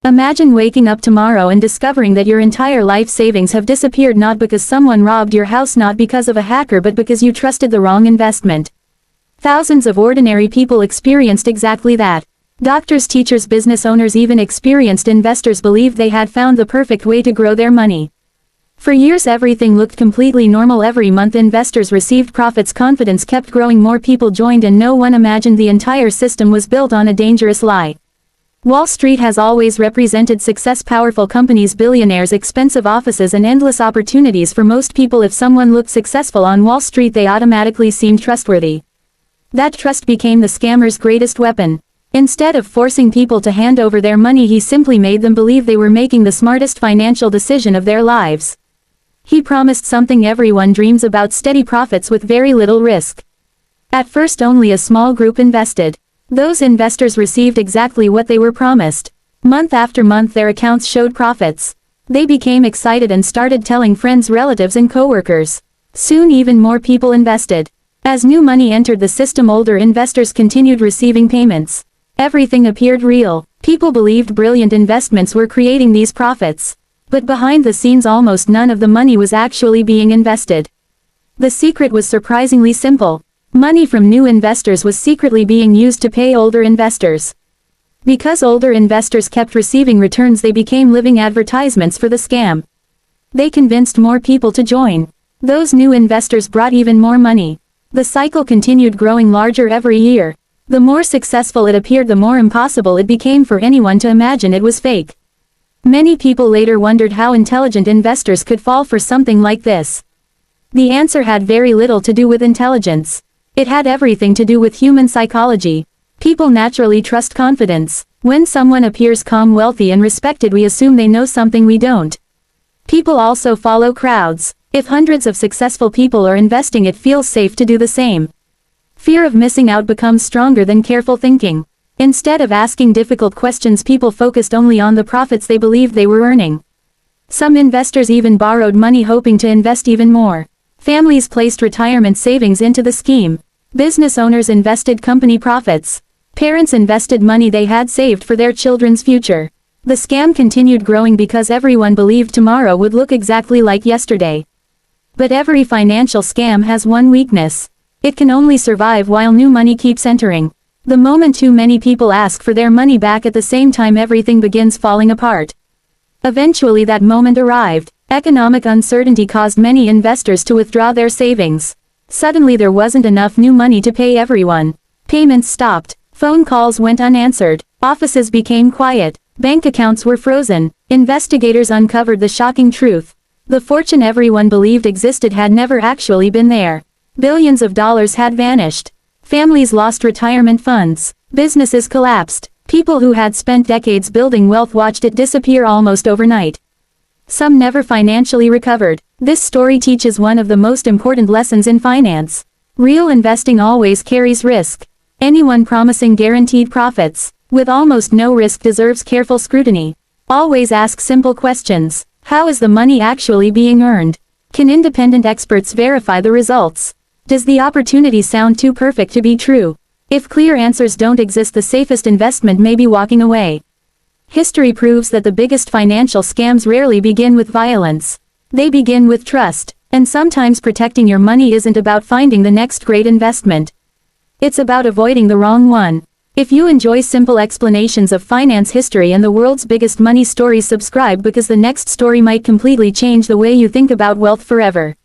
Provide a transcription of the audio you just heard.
Imagine waking up tomorrow and discovering that your entire life savings have disappeared, not because someone robbed your house, not because of a hacker, but because you trusted the wrong investment. Thousands of ordinary people experienced exactly that. Doctors, teachers, business owners, even experienced investors believed they had found the perfect way to grow their money. For years everything looked completely normal. Every month investors received profits, confidence kept growing, more people joined, and no one imagined the entire system was built on a dangerous lie. Wall Street has always represented success, powerful companies, billionaires, expensive offices, and endless opportunities for most people. If someone looked successful on Wall Street, they automatically seemed trustworthy. That trust became the scammer's greatest weapon. Instead of forcing people to hand over their money, he simply made them believe they were making the smartest financial decision of their lives. He promised something everyone dreams about: steady profits with very little risk. At first only a small group invested. Those investors received exactly what they were promised. Month after month their accounts showed profits. They became excited and started telling friends, relatives, and coworkers. Soon even more people invested. As new money entered the system, older investors continued receiving payments. Everything appeared real. People believed brilliant investments were creating these profits. But behind the scenes almost none of the money was actually being invested. The secret was surprisingly simple. Money from new investors was secretly being used to pay older investors. Because older investors kept receiving returns, they became living advertisements for the scam. They convinced more people to join. Those new investors brought even more money. The cycle continued, growing larger every year. The more successful it appeared, the more impossible it became for anyone to imagine it was fake. Many people later wondered how intelligent investors could fall for something like this. The answer had very little to do with intelligence. It had everything to do with human psychology. People naturally trust confidence. When someone appears calm, wealthy, and respected, we assume they know something we don't. People also follow crowds. If hundreds of successful people are investing, it feels safe to do the same. Fear of missing out becomes stronger than careful thinking. Instead of asking difficult questions, people focused only on the profits they believed they were earning. Some investors even borrowed money hoping to invest even more. Families placed retirement savings into the scheme. Business owners invested company profits. Parents invested money they had saved for their children's future. The scam continued growing because everyone believed tomorrow would look exactly like yesterday. But every financial scam has one weakness. It can only survive while new money keeps entering. The moment too many people ask for their money back at the same time, everything begins falling apart. Eventually that moment arrived. Economic uncertainty caused many investors to withdraw their savings. Suddenly there wasn't enough new money to pay everyone. Payments stopped. Phone calls went unanswered. Offices became quiet. Bank accounts were frozen. Investigators uncovered the shocking truth. The fortune everyone believed existed had never actually been there. Billions of dollars had vanished. Families lost retirement funds. Businesses collapsed. People who had spent decades building wealth watched it disappear almost overnight. Some never financially recovered. This story teaches one of the most important lessons in finance. Real investing always carries risk. Anyone promising guaranteed profits, with almost no risk, deserves careful scrutiny. Always ask simple questions. How is the money actually being earned? Can independent experts verify the results? Does the opportunity sound too perfect to be true? If clear answers don't exist, the safest investment may be walking away. History proves that the biggest financial scams rarely begin with violence. They begin with trust, and sometimes protecting your money isn't about finding the next great investment. It's about avoiding the wrong one. If you enjoy simple explanations of finance history and the world's biggest money stories, subscribe, because the next story might completely change the way you think about wealth forever.